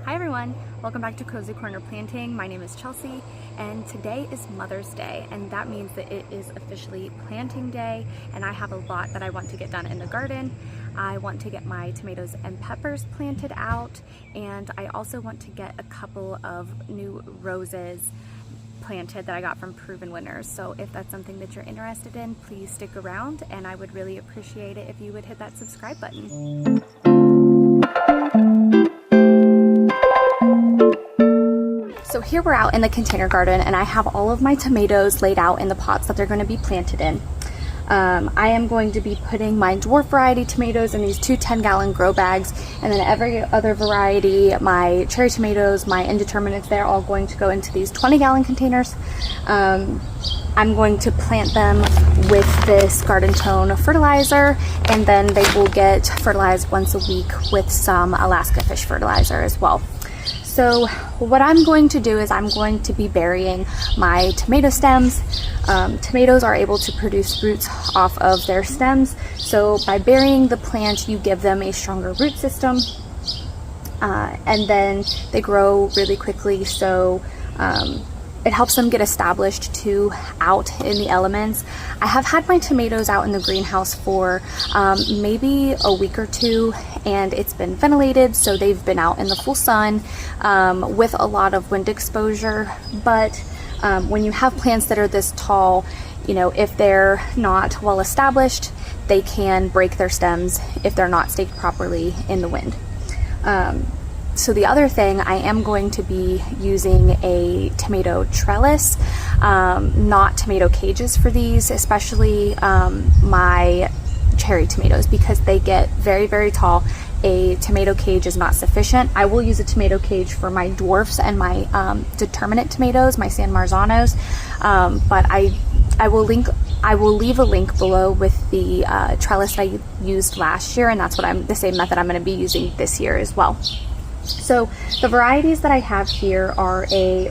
Hi everyone, welcome back to Cozy Corner Planting. My name is Chelsea and today is Mother's Day, and that means that it is officially planting day, and I have a lot that I want to get done in the garden. I want to get my tomatoes and peppers planted out, and I also want to get a couple of new roses planted that I got from Proven Winners. So if that's something that you're interested in, please stick around, and I would really appreciate it if you would hit that subscribe button. So here we're out in the container garden, and I have all of my tomatoes laid out in the pots that they're going to be planted in. I am going to be putting my dwarf variety tomatoes in these two 10-gallon grow bags, and then every other variety, my cherry tomatoes, my indeterminates, they're all going to go into these 20-gallon containers. I'm going to plant them with this Garden Tone fertilizer, and then they will get fertilized once a week with some Alaska fish fertilizer as well. So what I'm going to do is I'm going to be burying my tomato stems. Tomatoes are able to produce roots off of their stems. So by burying the plant, you give them a stronger root system, and then they grow really quickly. So it helps them get established too out in the elements. I have had my tomatoes out in the greenhouse for maybe a week or two, and it's been ventilated, so they've been out in the full sun with a lot of wind exposure. But when you have plants that are this tall, you know, if they're not well established, they can break their stems if they're not staked properly in the wind. So the other thing, I am going to be using a tomato trellis, not tomato cages for these, especially my cherry tomatoes, because they get very, very tall. A tomato cage is not sufficient. I will use a tomato cage for my dwarfs and my determinate tomatoes, my San Marzanos, but I will leave a link below with the trellis that I used last year, and that's what the same method I'm going to be using this year as well. So the varieties that I have here are a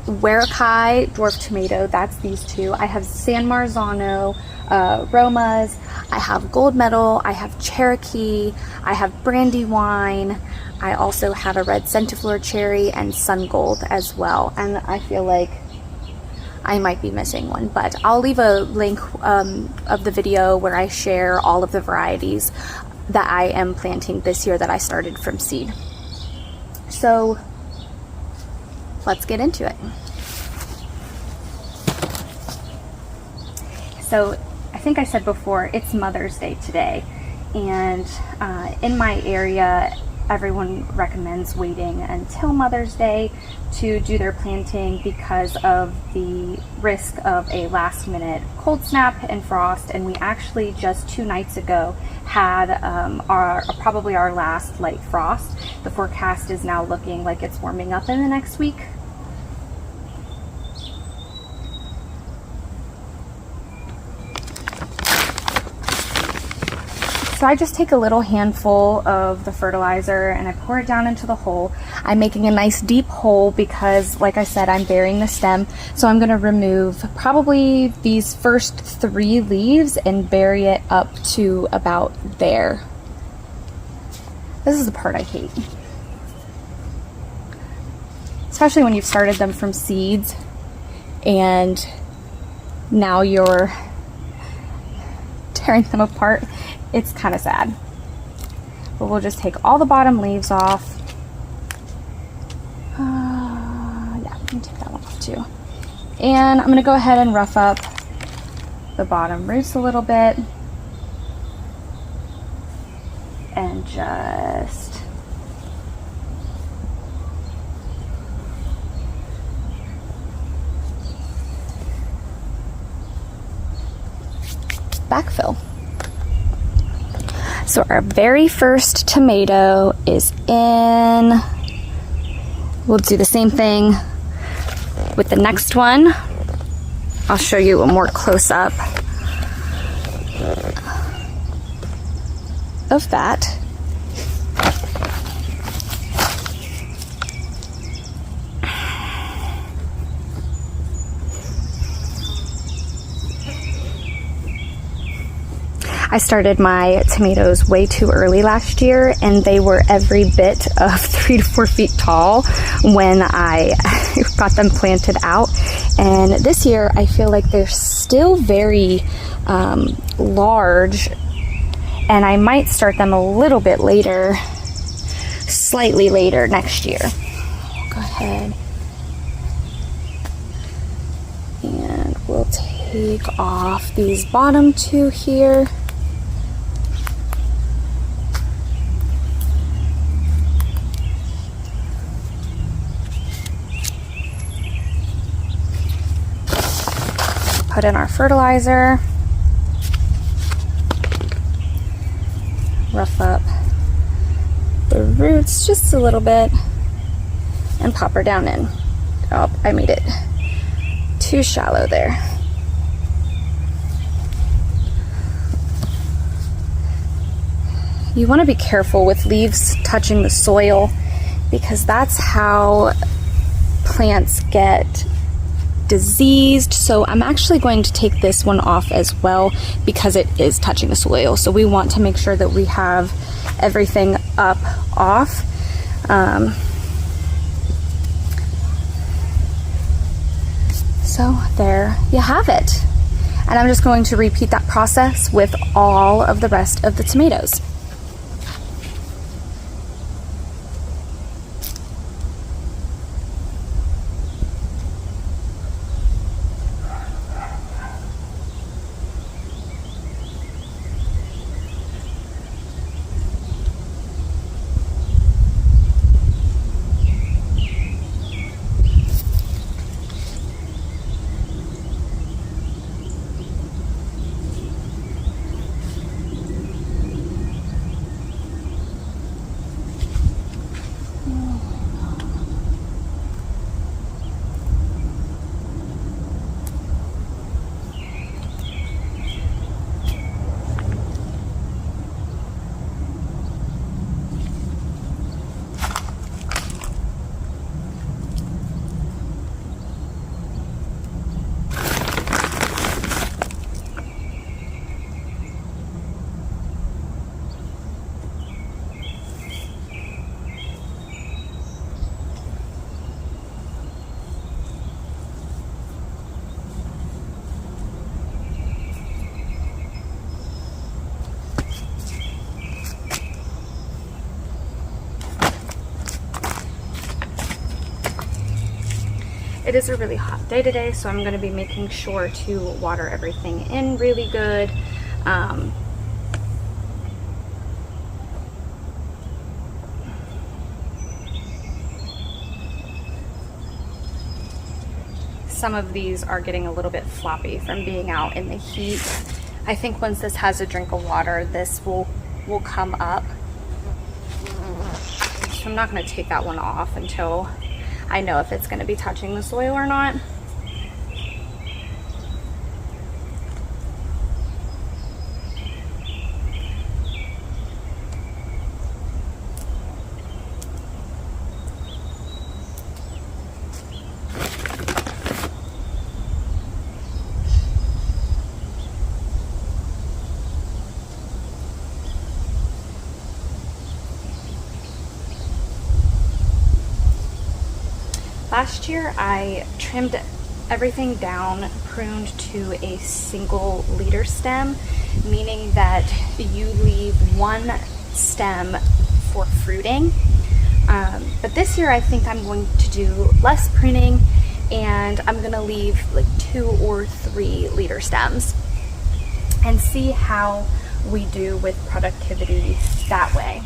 Warakai dwarf tomato, that's these two. I have San Marzano, Romas, I have Gold Medal, I have Cherokee, I have Brandywine, I also have a red Centiflora cherry and Sun Gold as well. And I feel like I might be missing one, but I'll leave a link of the video where I share all of the varieties that I am planting this year that I started from seed. So let's get into it. So I think I said before, it's Mother's Day today, and in my area everyone recommends waiting until Mother's Day to do their planting because of the risk of a last minute cold snap and frost. And we actually just 2 nights ago had probably our last light frost. The forecast is now looking like it's warming up in the next week. So I just take a little handful of the fertilizer and I pour it down into the hole. I'm making a nice deep hole because, like I said, I'm burying the stem. So I'm going to remove probably these first 3 leaves and bury it up to about there. This is the part I hate. Especially when you've started them from seeds and now you're tearing them apart. It's kind of sad, but we'll just take all the bottom leaves off. Yeah, let me take that one off too. And I'm going to go ahead and rough up the bottom roots a little bit and just backfill. So our very first tomato is in. We'll do the same thing with the next one. I'll show you a more close up of that. I started my tomatoes way too early last year, and they were every bit of 3 to 4 feet tall when I got them planted out. And this year I feel like they're still very large, and I might start them a little bit later, slightly later next year. Go ahead and we'll take off these bottom 2 here. Put in our fertilizer. Rough up the roots just a little bit and pop her down in. Oh, I made it too shallow there. You want to be careful with leaves touching the soil, because that's how plants get diseased. So I'm actually going to take this one off as well, because it is touching the soil. So we want to make sure that we have everything up off. So there you have it. And I'm just going to repeat that process with all of the rest of the tomatoes. It is a really hot day today, so I'm going to be making sure to water everything in really good. Some of these are getting a little bit floppy from being out in the heat. I think once this has a drink of water, this will come up. So I'm not going to take that one off until I know if it's going to be touching the soil or not. Last year I trimmed everything down, pruned to a single leader stem, meaning that you leave one stem for fruiting. But this year I think I'm going to do less pruning, and I'm going to leave like 2 or 3 leader stems and see how we do with productivity that way.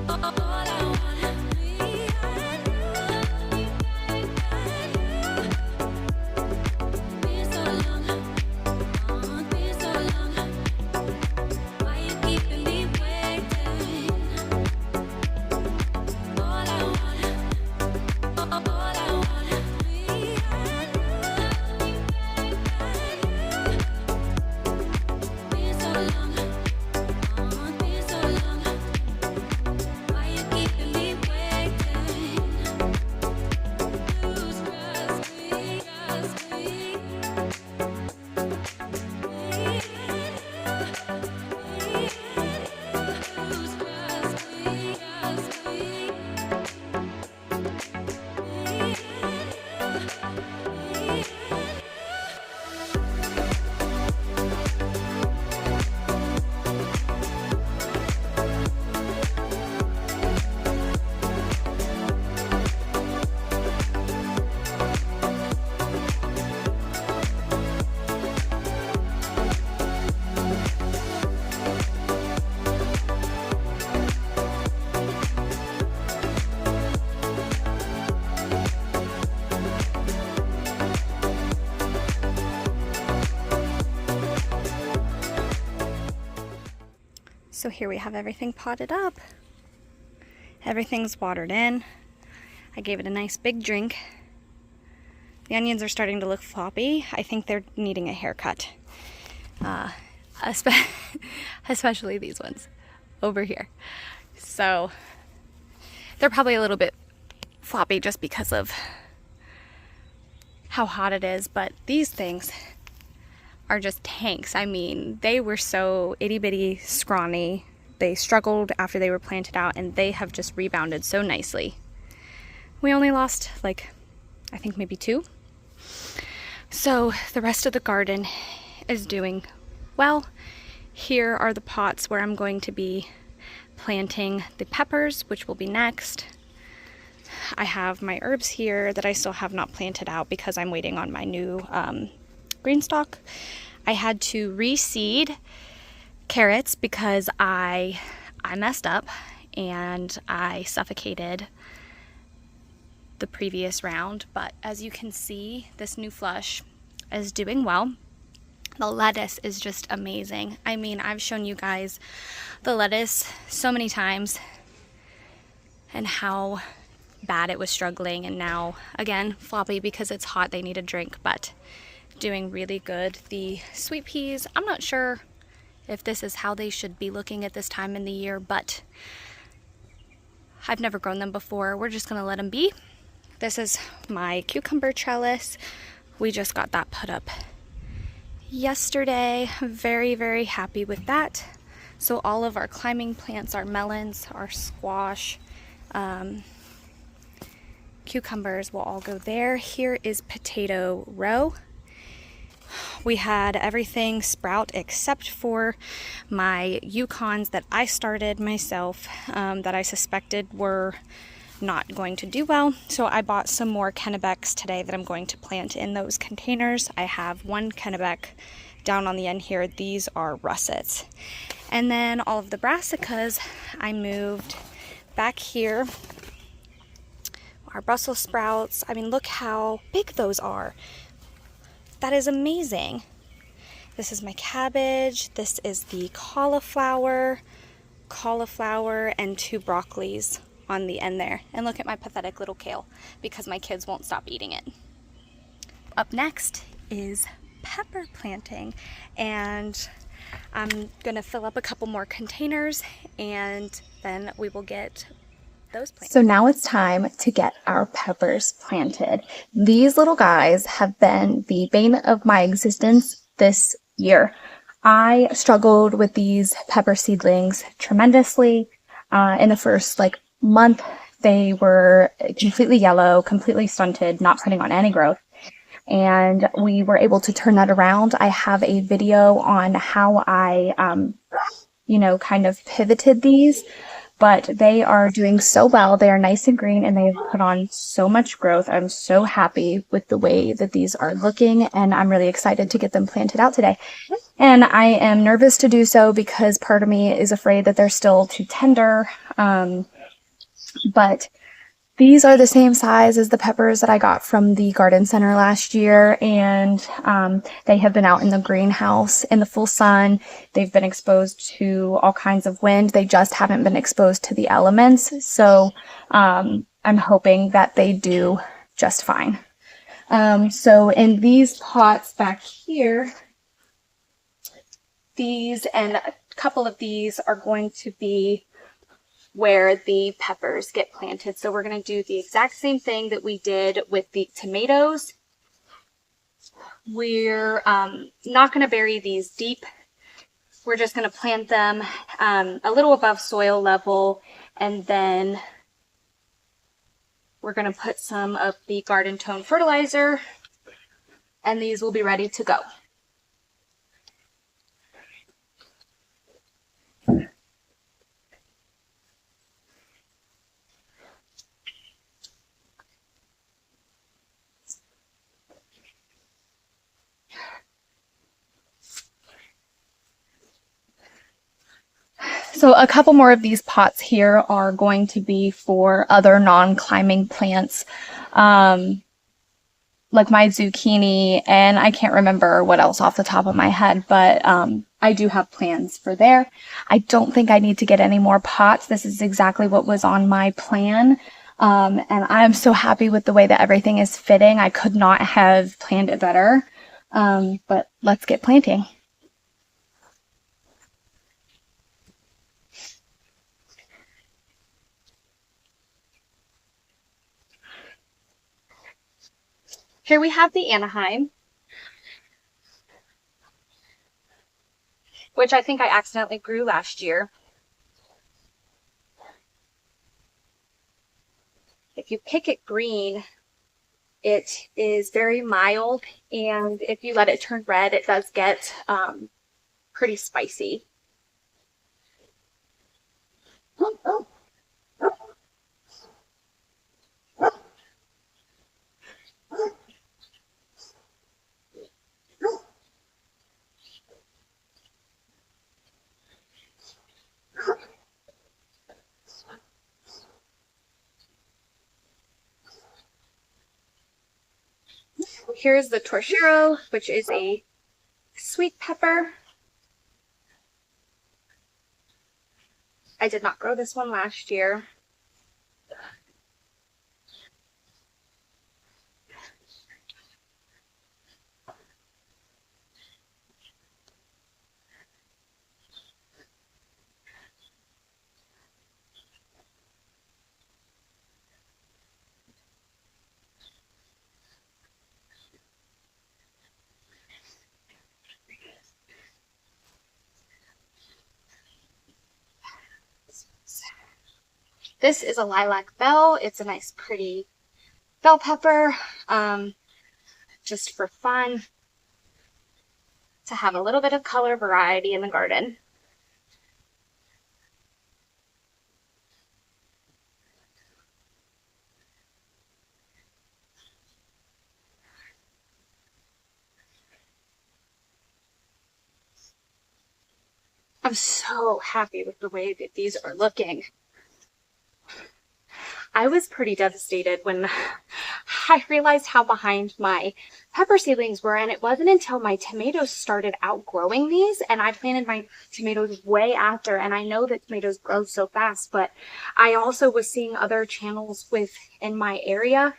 All I want So here we have everything potted up. Everything's watered in. I gave it a nice big drink. The onions are starting to look floppy. I think they're needing a haircut. Especially these ones over here. So they're probably a little bit floppy just because of how hot it is, but these things are just tanks. I mean, they were so itty bitty scrawny. They struggled after they were planted out, and they have just rebounded so nicely. We only lost like, I think maybe 2. So the rest of the garden is doing well. Here are the pots where I'm going to be planting the peppers, which will be next. I have my herbs here that I still have not planted out because I'm waiting on my new green stalk. I had to reseed carrots because I messed up and I suffocated the previous round, but as you can see, this new flush is doing well. The lettuce is just amazing. I mean, I've shown you guys the lettuce so many times and how bad it was struggling, and now again floppy because it's hot, they need a drink, but doing really good. The sweet peas, I'm not sure if this is how they should be looking at this time in the year, but I've never grown them before. We're just gonna let them be. This is my cucumber trellis. We just got that put up yesterday. Very, very happy with that. So all of our climbing plants, our melons, our squash, cucumbers will all go there. Here is potato row. We had everything sprout except for my Yukons that I started myself, that I suspected were not going to do well. So I bought some more Kennebecs today that I'm going to plant in those containers. I have one Kennebec down on the end here. These are russets. And then all of the brassicas I moved back here. Our Brussels sprouts. I mean, look how big those are. That is amazing. This is my cabbage. This is the cauliflower, and 2 broccolis on the end there. And look at my pathetic little kale because my kids won't stop eating it. Up next is pepper planting, and I'm gonna fill up a couple more containers and then we will get those planted. So now it's time to get our peppers planted. These little guys have been the bane of my existence this year. I struggled with these pepper seedlings tremendously. In the first month, they were completely yellow, completely stunted, not putting on any growth. And we were able to turn that around. I have a video on how I, kind of pivoted these, but they are doing so well. They are nice and green and they've put on so much growth. I'm so happy with the way that these are looking, and I'm really excited to get them planted out today. And I am nervous to do so because part of me is afraid that they're still too tender. But these are the same size as the peppers that I got from the garden center last year, and they have been out in the greenhouse in the full sun. They've been exposed to all kinds of wind. They just haven't been exposed to the elements, so I'm hoping that they do just fine. So in these pots back here, these and a couple of these are going to be where the peppers get planted. So we're going to do the exact same thing that we did with the tomatoes. We're not going to bury these deep. We're just going to plant them a little above soil level, and then we're going to put some of the garden tone fertilizer, and these will be ready to go. So a couple more of these pots here are going to be for other non-climbing plants, like my zucchini, and I can't remember what else off the top of my head, but I do have plans for there. I don't think I need to get any more pots. This is exactly what was on my plan. And I'm so happy with the way that everything is fitting. I could not have planned it better. But let's get planting. Here we have the Anaheim, which I think I accidentally grew last year. If you pick it green, it is very mild, and if you let it turn red, it does get pretty spicy. Here's the torchero, which is a sweet pepper. I did not grow this one last year. This is a lilac bell. It's a nice, pretty bell pepper, just for fun, to have a little bit of color variety in the garden. I'm so happy with the way that these are looking. I was pretty devastated when I realized how behind my pepper seedlings were, and it wasn't until my tomatoes started outgrowing these, and I planted my tomatoes way after, and I know that tomatoes grow so fast, but I also was seeing other channels within my area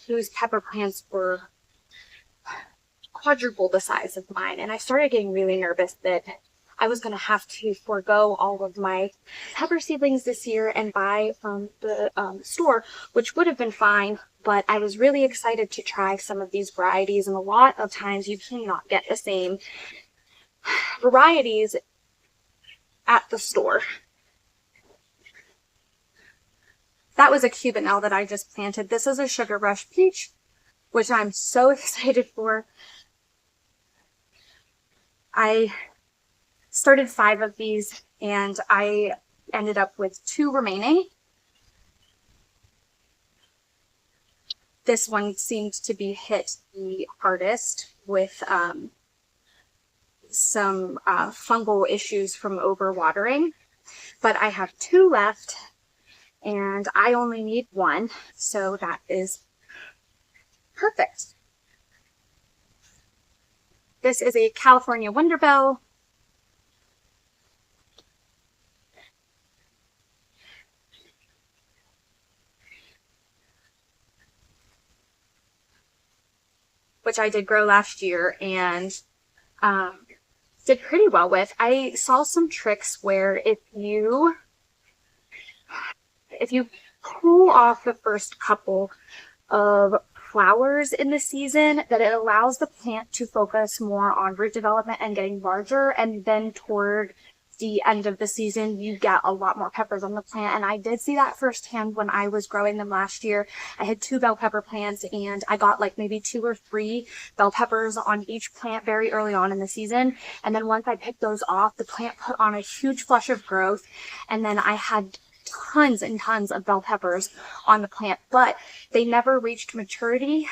whose pepper plants were quadruple the size of mine, and I started getting really nervous that I was going to have to forego all of my pepper seedlings this year and buy from the store, which would have been fine, but I was really excited to try some of these varieties, and a lot of times you cannot get the same varieties at the store. That was a Cubanelle that I just planted. This is a Sugar Rush Peach, which I'm so excited for. I started 5 of these, and I ended up with 2 remaining. This one seemed to be hit the hardest with some fungal issues from overwatering, but I have 2 left, and I only need 1, so that is perfect. This is a California Wonderbell. Which I did grow last year and did pretty well with. I saw some tricks where if you pull off the first couple of flowers in the season, that it allows the plant to focus more on root development and getting larger, and then toward the end of the season you get a lot more peppers on the plant. And I did see that firsthand when I was growing them last year. I had 2 bell pepper plants, and I got like maybe 2 or 3 bell peppers on each plant very early on in the season, and then once I picked those off, the plant put on a huge flush of growth, and then I had tons and tons of bell peppers on the plant, but they never reached maturity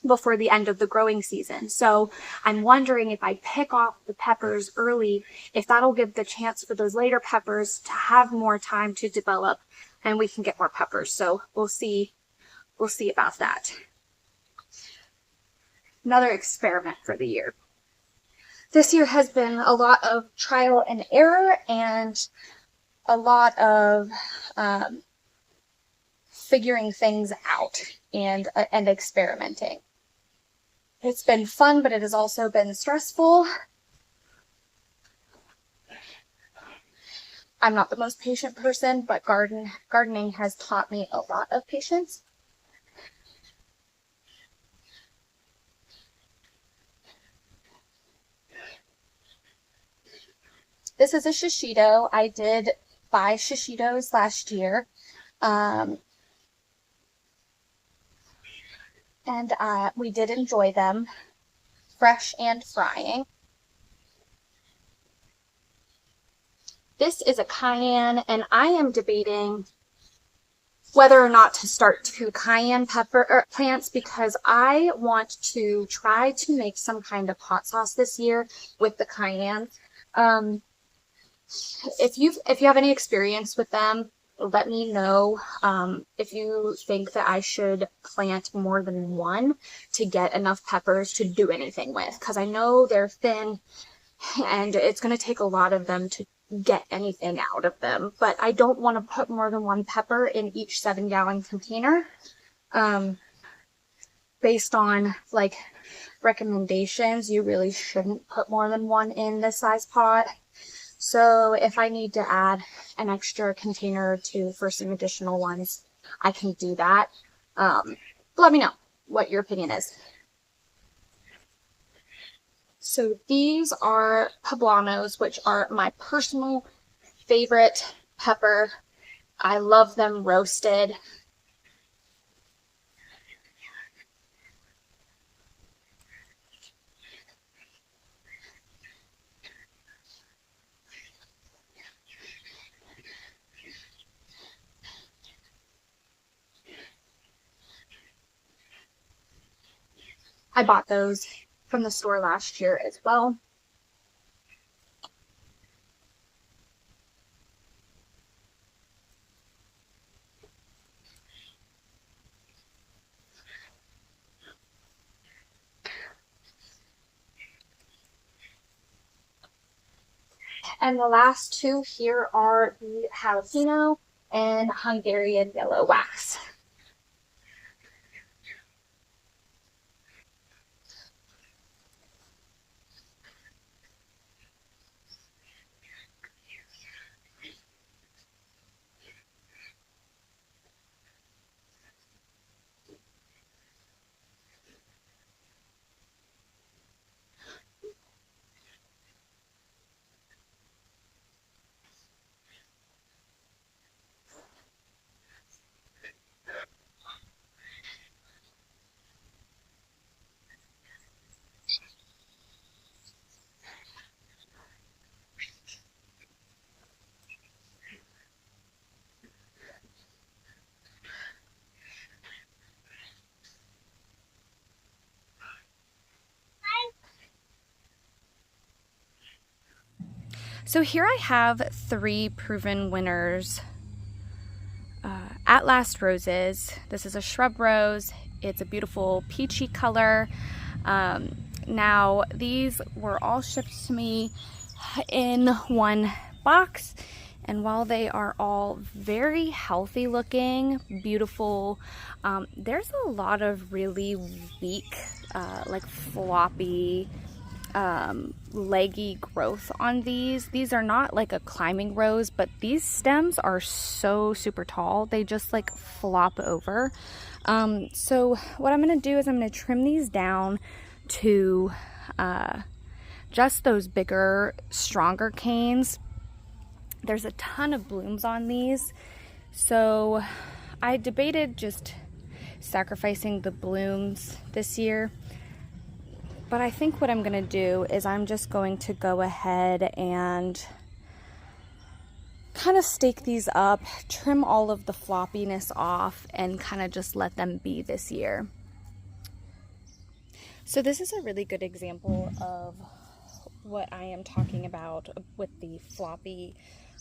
before the end of the growing season. So I'm wondering if I pick off the peppers early, if that'll give the chance for those later peppers to have more time to develop and we can get more peppers. So we'll see about that. Another experiment for the year. This year has been a lot of trial and error and a lot of figuring things out and experimenting. It's been fun, but it has also been stressful. I'm not the most patient person, but gardening has taught me a lot of patience. This is a shishito. I did buy shishitos last year. And we did enjoy them, fresh and frying. This is a cayenne, and I am debating whether or not to start 2 cayenne pepper plants because I want to try to make some kind of hot sauce this year with the cayenne. If you have any experience with them, let me know if you think that I should plant more than 1 to get enough peppers to do anything with, because I know they're thin and it's going to take a lot of them to get anything out of them, but I don't want to put more than 1 pepper in each 7-gallon container. Based on like recommendations, you really shouldn't put more than 1 in this size pot. So if I need to add an extra container or 2 for some additional ones, I can do that. Let me know what your opinion is. So these are poblanos, which are my personal favorite pepper. I love them roasted. I bought those from the store last year as well. And the last 2 here are the jalapeno and Hungarian yellow wax. So here I have 3 proven winners. At Last Roses. This is a shrub rose. It's a beautiful peachy color. Now these were all shipped to me in 1 box, and while they are all very healthy looking, beautiful, there's a lot of really weak, like floppy, leggy growth on these. These are not like a climbing rose, but these stems are so super tall. They just like flop over. So what I'm going to do is I'm going to trim these down to just those bigger, stronger canes. There's a ton of blooms on these. So I debated just sacrificing the blooms this year. But I think what I'm going to do is I'm just going to go ahead and kind of stake these up, trim all of the floppiness off, and kind of just let them be this year. So this is a really good example of what I am talking about with the floppy,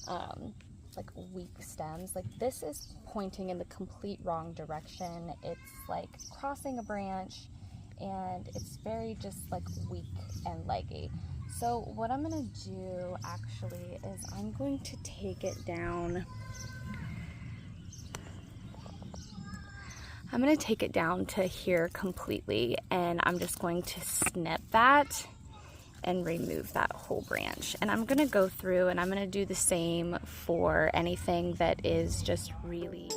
like weak stems. Like this is pointing in the complete wrong direction. It's like crossing a branch, and it's very just like weak and leggy. So what I'm gonna do actually is I'm going to take it down. I'm gonna take it down to here completely, and I'm just going to snip that and remove that whole branch. And I'm gonna go through and I'm gonna do the same for anything that is just really...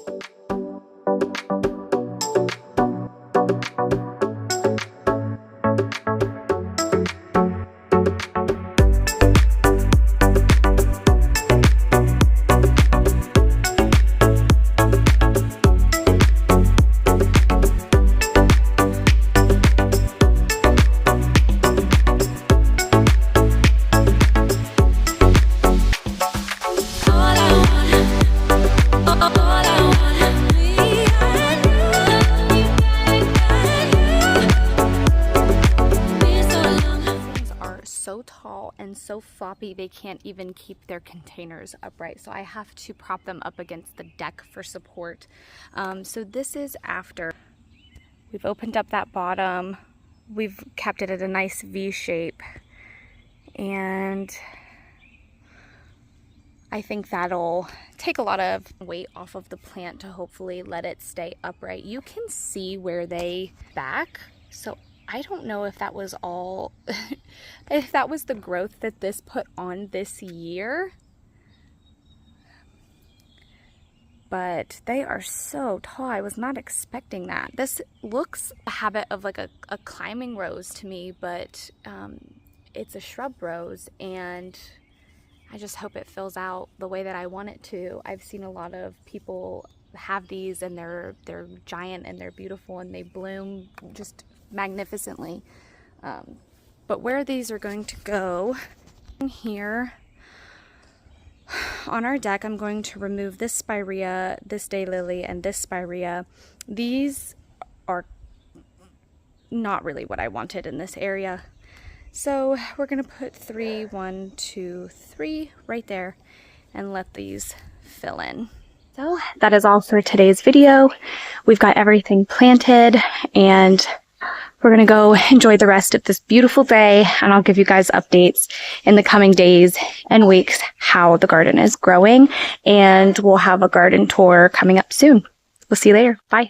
so tall and so floppy they can't even keep their containers upright, so I have to prop them up against the deck for support. So this is after we've opened up that bottom, we've kept it at a nice V shape, and I think that'll take a lot of weight off of the plant to hopefully let it stay upright. You can see where they back, so I don't know if that was all, if that was the growth that this put on this year, but they are so tall. I was not expecting that. This looks a habit of like a climbing rose to me, but it's a shrub rose, and I just hope it fills out the way that I want it to. I've seen a lot of people have these and they're giant and they're beautiful and they bloom just magnificently. But where these are going to go here on our deck, I'm going to remove this spirea, this daylily, and this spirea. These are not really what I wanted in this area. So we're gonna put 3, 1, 2, 3 right there and let these fill in. So that is all for today's video. We've got everything planted and we're gonna go enjoy the rest of this beautiful day, and I'll give you guys updates in the coming days and weeks how the garden is growing, and we'll have a garden tour coming up soon. We'll see you later. Bye.